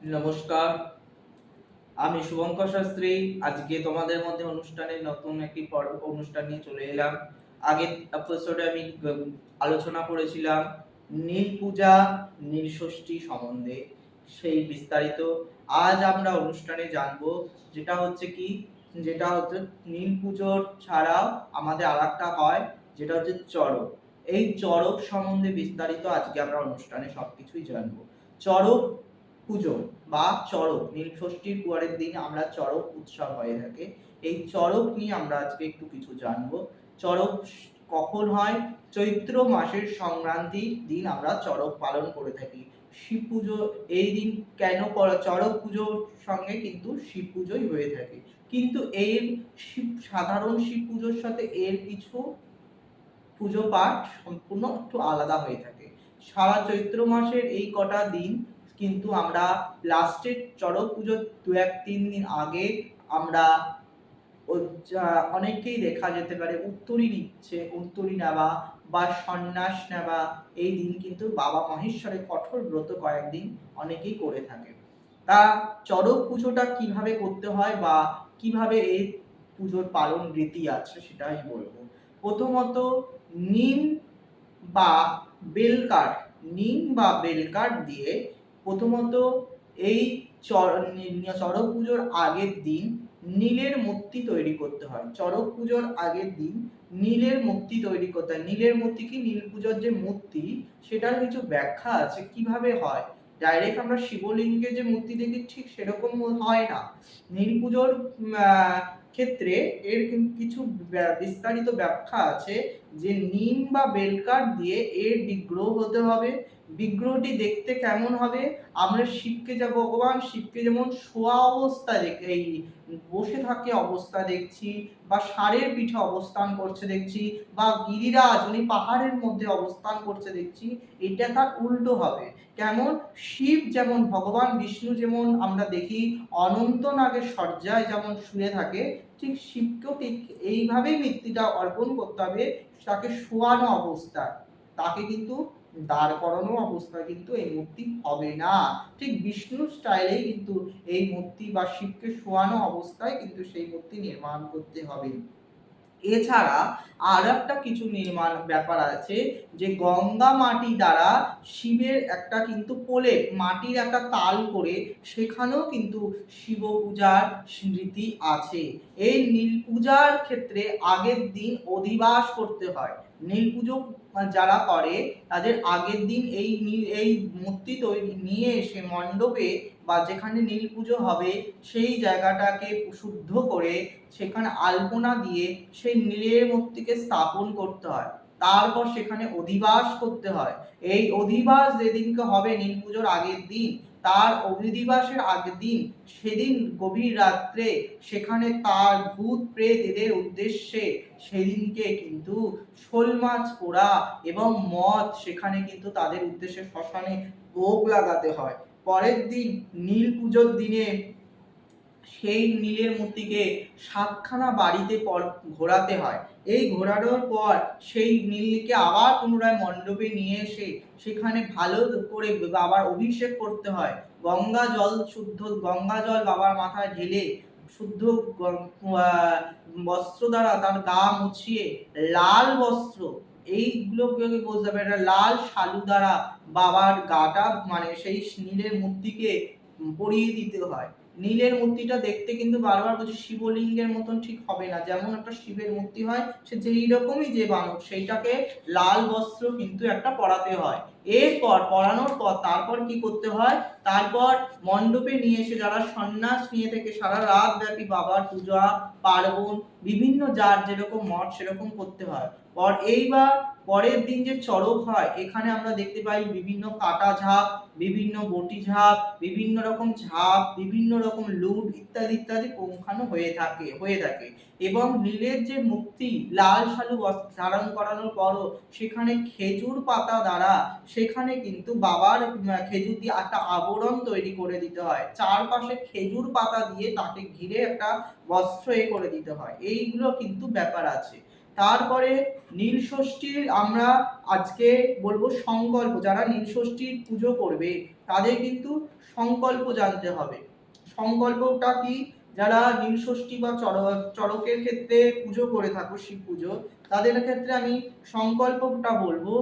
নমস্কার, আমি শুভঙ্কর শাস্ত্রী। আজকে তোমাদের মধ্যে অনুষ্ঠানের নতুন একটি অনুষ্ঠান নিয়ে চলে এলাম। আগের এপিসোডে আমি আলোচনা করেছিলাম নীল পূজা, নীল ষষ্ঠী সম্বন্ধে, সেই বিস্তারিত। আজ আমরা অনুষ্ঠানে জানবো যেটা হচ্ছে নীল পুজোর ছাড়াও আমাদের আরেকটা হয়, যেটা হচ্ছে চড়ক। এই চড়ক সম্বন্ধে বিস্তারিত আজকে আমরা অনুষ্ঠানে সবকিছুই জানবো। চড়ক পুজো বা চড়ক, নীলষষ্ঠীর পরের দিন আমরা চড়ক উৎসব হয়ে থাকে। এই চড়ক নিয়ে আমরা আজকে একটু কিছু জানবো। চড়ক কখন হয়? চৈত্র মাসের সংক্রান্তির দিন আমরা চড়ক পালন করে থাকি। শিব পুজো এই দিন কেন করা? চড়ক পুজোর সঙ্গে কিন্তু শিব পুজোই হয়ে থাকে, কিন্তু এর সাধারণ শিব পুজোর সাথে এর কিছু পুজো পাঠ সম্পূর্ণ একটু আলাদা হয়ে থাকে। সারা চৈত্র মাসের এই কটা দিন কিন্তু আমরা লাস্টের চড়ক পুজোর 2-3 দিন আগে আমরা অনেককেই দেখা যেতে পারে উত্তরী নেওয়া বা সন্ন্যাস নেওয়া। এই দিন কিন্তু বাবা মহেশ্বরের কঠোর ব্রত কয়েকদিন অনেকেই করে থাকে। তা চড়ক পুজোটা কিভাবে করতে হয় বা কিভাবে এই পুজোর পালন রীতি আছে সেটাই বলবো। প্রথমত নিম বা বেলকাঠ, দিয়ে প্রথমত এই চড়ক পুজোর আগের দিন নীলের মূর্তি তৈরি করতে হয়। চড়ক পুজোর আগের দিন নীলের মূর্তি তৈরি করতে হয়। নীলের মূর্তি কি? নীল পুজোর যে মূর্তি, সেটার কিছু ব্যাখ্যা আছে কিভাবে হয়। ডাইরেক্ট আমরা শিবলিঙ্গে যে মূর্তি দেখি ঠিক সেরকম হয় না। নীল পুজোর ক্ষেত্রে এর কিছু বিস্তারিত ব্যাখ্যা আছে, যে নিম বা বেলকাঠ দিয়ে এর বিগ্রহ হতে হবে। বিগ্রহটি দেখতে কেমন হবে? আমরা ভগবান শিবকে যেমন শোয়া অবস্থায় এই বসে থাকে অবস্থা দেখছি, বা ষাঁড়ের পিঠে অবস্থান করছে দেখছি, বা গিরিরাজ উনি পাহাড়ের মধ্যে অবস্থান করছে দেখছি, এটা তার উল্টো হবে। কেমন? শিব যেমন, ভগবান বিষ্ণু যেমন আমরা দেখি অনন্ত নাগের শয্যায় যেমন শুয়ে থাকে, ঠিক শিবকেও ঠিক এইভাবেই মৃত্যুটা অর্পণ করতে হবে। তাকে শোয়ানো অবস্থায়, তাকে কিন্তু দাঁড় করানো অবস্থায় কিন্তু এই মূর্তি হবে না। ঠিক বিষ্ণু স্টাইলেই কিন্তু এই মূর্তি বা শিবকে শোয়ানো অবস্থায় কিন্তু সেই মূর্তি নির্মাণ করতে হবে। এছাড়া আর একটা কিছু নির্মাণ ব্যাপার আছে, যে গঙ্গা মাটি দ্বারা শিবের একটা কিন্তু প্রলেপ, মাটির একটা তাল করে সেখানেও কিন্তু শিব পূজার স্মৃতি আছে। এই নীল পূজার ক্ষেত্রে আগের দিন অধিবাস করতে হয়। নীল পুজো যারা করে তাদের আগের দিন এই মূর্তি তৈরি নিয়ে এসে মণ্ডপে বা যেখানে নীল পুজো হবে সেই জায়গাটাকে শুদ্ধ করে সেখানে আলপনা দিয়ে সেই নীলের মূর্তিকে স্থাপন করতে হয়। তারপর সেখানে অধিবাস করতে হয়। এই অধিবাস যেদিনকে হবে নীল পুজোর আগের দিন, তার অধিবাসের আগের দিন, সেদিন গভীর রাত্রে সেখানে তার ভূত প্রেত এদের উদ্দেশ্যে সেদিনকে কিন্তু শোল মাছ পোড়া এবং মদ সেখানে কিন্তু তাদের উদ্দেশ্যে শ্মশানে ভোগ লাগাতে হয়। পরের দিন নীল পুজোর দিনে সেই নীলের মূর্তিকে 7খানা বাড়িতে ঘোরাতে হয়। এই ঘোরানোর পর সেই নীলকে আবার পুনরায় মণ্ডপে নিয়ে এসে সেখানে ভালো করে বাবার অভিষেক করতে হয়। শুদ্ধ গঙ্গা জল বাবার মাথায় ঢেলে শুদ্ধ বস্ত্র দ্বারা তার গা মুছিয়ে, লাল বস্ত্র, এইগুলোকে বলতে হবে, একটা লাল শালু দ্বারা বাবার গাটা মানে সেই নীলের মূর্তিকে পরিয়ে দিতে হয়। নীলের মূর্তিটা দেখতে কিন্তু বারবার বলছি শিবলিঙ্গের মতন ঠিক হবে না। যেমন একটা শিবের মূর্তি হয়, সে যেই রকমই যে বানক, সেইটাকে লাল বস্ত্র কিন্তু একটা পরাতে হয়। এরপর পরানোর পর তারপর কি করতে হয়? তারপর মণ্ডপে নিয়ে এসে যারা সন্ন্যাস নিয়ে থেকে সারা রাত ব্যাপী বাবার পূজা পার্বণ বিভিন্ন যার যেরকম মঠ সেরকম করতে হয়। এইবার পরের দিন যে চড়ক হয়, এখানে আমরা দেখতে পাই বিভিন্ন কাটা ঝাঁপ, বিভিন্ন বটি ঝাঁপ, বিভিন্ন রকম ঝাঁপ, বিভিন্ন রকম লুট ইত্যাদি ইত্যাদি পুঙ্খানু হয়ে থাকে। এবং নীলের যে মূর্তি লাল শালু ধারণ করানোর পরও সেখানে খেজুর পাতা দ্বারা সেখানে কিন্তু বাবার খেজুর দিয়ে একটা আবরণ তৈরি করে দিতে হয়। চারপাশে খেজুর পাতা দিয়ে তাকে ঘিরে একটা বস্ত্র করে দিতে হয়। এইগুলো কিন্তু ব্যাপার আছে। তারপরে নীলষষ্ঠীর আমরা আজকে বলবো সংকল্প। যারা নীলষষ্ঠীর পুজো করবে তাদের কিন্তু সংকল্প জানতে হবে। সংকল্পটা কি? যারা নীলষষ্ঠী বা চড়কের ক্ষেত্রে পুজো করে থাকো, শিব পুজো, তাদের ক্ষেত্রে আমি সংকল্পটা বলবো,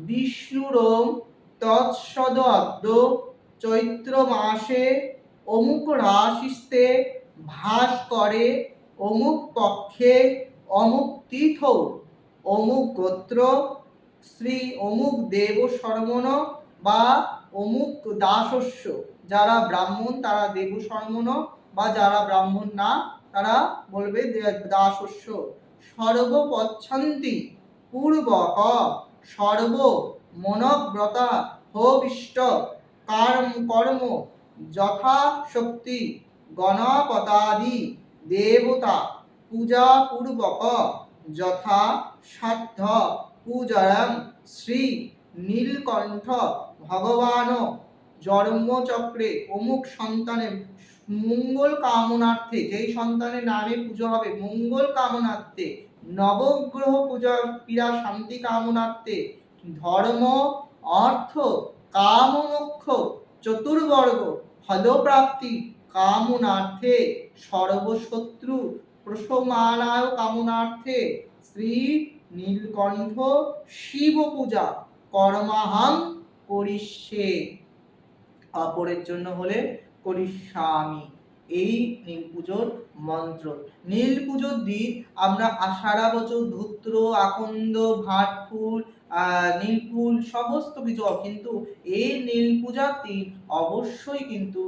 বিষ্ণুরম তৎসদ চৈত্র মাসে অমুক রাশিস্তে ভাস করে অমুক পক্ষে অমুক তীর্থ অমুক গোত্র শ্রী অমুক দেব শর্মণ বা অমুক দাসস্য। যারা ব্রাহ্মণ তারা দেব শর্মণ, বা যারা ব্রাহ্মণ না তারা বলবে দাসস্য। সর্বপচ্ছন্তি পূর্বক সর্ব মনব্রতা হোবিষ্ট কর্ম যথাশক্তি গণপতাদি দেবতা পূজা পূর্বক যথা সাধ্য পূজায়ং শ্রী নীলকণ্ঠ ভগবান জন্মচক্রে অমুক সন্তানের মঙ্গল কামনার্থে, যেই সন্তানের নামে পুজো হবে মঙ্গল কামনার্থে, নবগ্রহ পূজা ক্রীড়া শান্তি কামনার্থে, ধর্ম অর্থ কাম মোক্ষ চতুর্বর্গ ফলপ্রাপ্তি কামনার্থে, সর্বশত্রু প্রশমনায় কামনার্থে শ্রী নীলকণ্ঠ শিব পূজা কর্মাহং করিষ্যে। অপরের জন্য হলে করিষ্যামি। এই নীল পুজোর মন্ত্র। নীল পুজোর দিন আমরা সারা বছর ধূত্র, আকন্দ, ভাটফুল, নীলফুল সমস্ত কিছু, কিন্তু এই নীল পূজার দিন অবশ্যই কিন্তু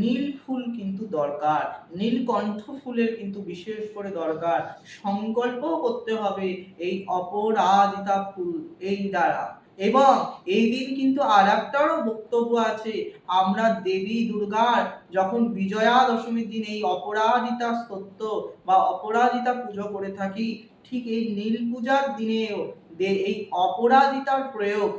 নীল ফুল কিন্তু দরকার, নীলকণ্ঠ ফুলের কিন্তু বিশেষ করে দরকার। সংকল্প করতে হবে এই অপরাজিতা ফুল এই দ্বারা। এবং এই দিন কিন্তু আর একটারও বক্তব্য আছে। আমরা দেবী দুর্গার যখন বিজয়া দশমীর দিন এই অপরাজিতা স্তোত্র বা অপরাজিতা পুজো করে থাকি, ঠিক এই নীল পূজার দিনেও এই অপরাজিতার প্রয়োগ,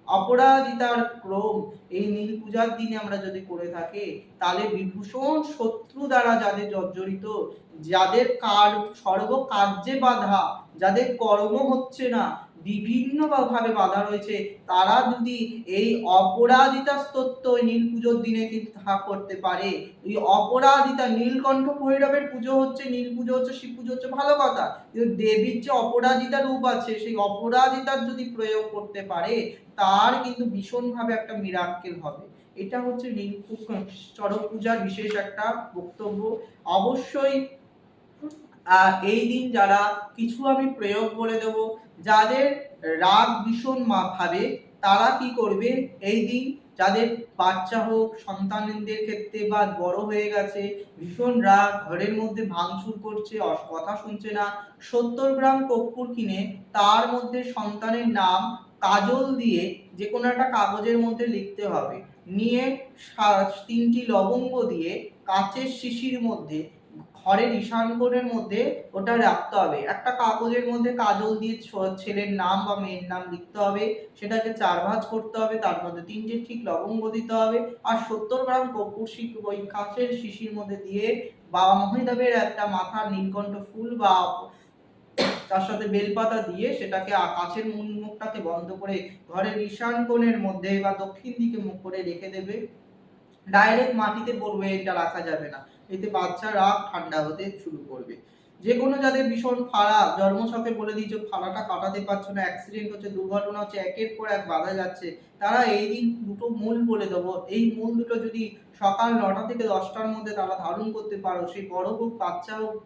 অপরাজিতার ক্রম এই নীল পূজার দিনে আমরা যদি করে থাকি, তাহলে বিভূষণ শত্রু দ্বারা যাদের জর্জরিত, যাদের সর্বকার্যে বাধা, যাদের কর্ম হচ্ছে না, বিভিন্ন ভাবে বাধা রয়েছে, তারা যদি এই অপরাজিতা স্তোত্র নীল পুজোর দিনে কিন্তু করতে পারে। এই অপরাজিতা নীলকণ্ঠ ভৈরবের পুজো হচ্ছে, নীল পুজো হচ্ছে, শিব পুজো হচ্ছে, ভালো কথা, কিন্তু দেবীর যে অপরাজিতা রূপ আছে সেই অপরাজিতার যদি প্রয়োগ করতে পারে তার কিন্তু ভীষণভাবে একটা মিরাক্কেল হবে। এটা হচ্ছে নীল চড়ক পূজার বিশেষ একটা বক্তব্য। অবশ্যই এই দিন যারা কিছু আমি প্রয়োগ বলে দেব, যাদের রাগ ভীষণ ভাবে তারা কি করবে, এই দিন যাদের বাচ্চা হোক, সন্তানদের ক্ষেত্রে বা বড় হয়ে গেছে, ভীষণ রাগ, ঘরের মধ্যে ভাঙচুর করছে, কথা শুনছে না, 70 গ্রাম কর্পূর কিনে তার মধ্যে সন্তানের নাম কাজল দিয়ে যে কোনো একটা কাগজের মধ্যে লিখতে হবে, নিয়ে 3টি লবঙ্গ দিয়ে কাচের শিশির মধ্যে ঘরের ঈশান কোণের মধ্যে ওটা রাখতে হবে। একটা কাগজের মধ্যে কাজল দিয়ে ছেলের নাম বা মেয়ের নাম লিখতে হবে, সেটাকে 4 ভাঁজ করতে হবে, তার মধ্যে 3টে ঠিক লবঙ্গ দিতে হবে, আর 70 গ্রাম কর্পূর ওই কাচের শিশির মধ্যে দিয়ে বাবা মহাদেবের একটা মাথার নীলকণ্ঠ ফুল বা তার সাথে বেলপাতা দিয়ে সেটাকে কাচের মুখটাকে বন্ধ করে ঘরের ঈশান কোণের মধ্যে বা দক্ষিণ দিকে মুখ করে রেখে দেবে। ডাইরেক্ট মাটিতে পড়বে, এটা রাখা যাবে না, এতে বাচ্চা রাগ ঠান্ডা হতে শুরু করবে। যে কোনো যাদের ভীষণ ফাড়া, জন্মছকে বলে দিয়েছে ফাড়াটা কাটাতে পারছো না, অ্যাক্সিডেন্ট হচ্ছে, দুর্ঘটনা হচ্ছে, একের পর এক বাধা যাচ্ছে, তারা এই দিন দুটো মূল বলে দেবো, এই মূল দুটো যদি সকাল 9টা থেকে 10টার মধ্যে তারা ধারণ করতে পারো, সেই বড় হোক বাচ্চা হোক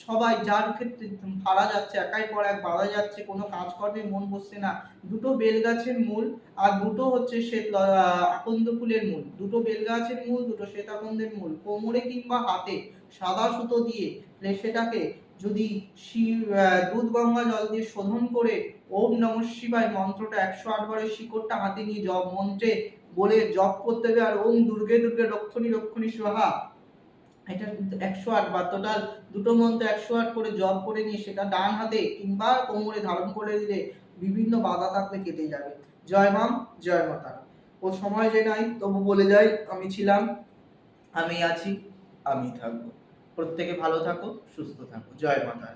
সবাই, যার ক্ষেত্রে ফাড়া যাচ্ছে, একের পর এক বাধা যাচ্ছে, কোনো কাজকর্মে মন বসছে না, দুটো বেল গাছের মূল আর দুটো হচ্ছে আকন্দ ফুলের মূল, দুটো বেল গাছের মূল, দুটো শ্বেত আকন্দের মূল কোমরে কিংবা হাতে সাদা সুতো দিয়ে সেটাকে যদি দুধ গঙ্গা জল দিয়ে শোধন করে ওম নমঃ শিবায় মন্ত্রটা 108 বারের শিকড়টা হাতে নিয়ে জপ মন্ত্রে বলে জপ করতে হবে, আর ওম দুর্গে দুর্গে রক্ষণী রক্ষণী স্বাহা, এটা কিন্তু 108 বার টোটাল দুটো মন্ত্র 108 করে জপ করে নিয়ে সেটা ডান হাতে কিংবা কোমরে ধারণ করে দিলে বিভিন্ন বাধা থাকলে কেটে যাবে। জয় মাম, জয় মাতা। ও সময় যে নাই তবু বলে যাই, আমি ছিলাম, আমি আছি, আমি থাকবো। প্রত্যেকে ভালো থাকো, সুস্থ থাকো। জয় মাতা।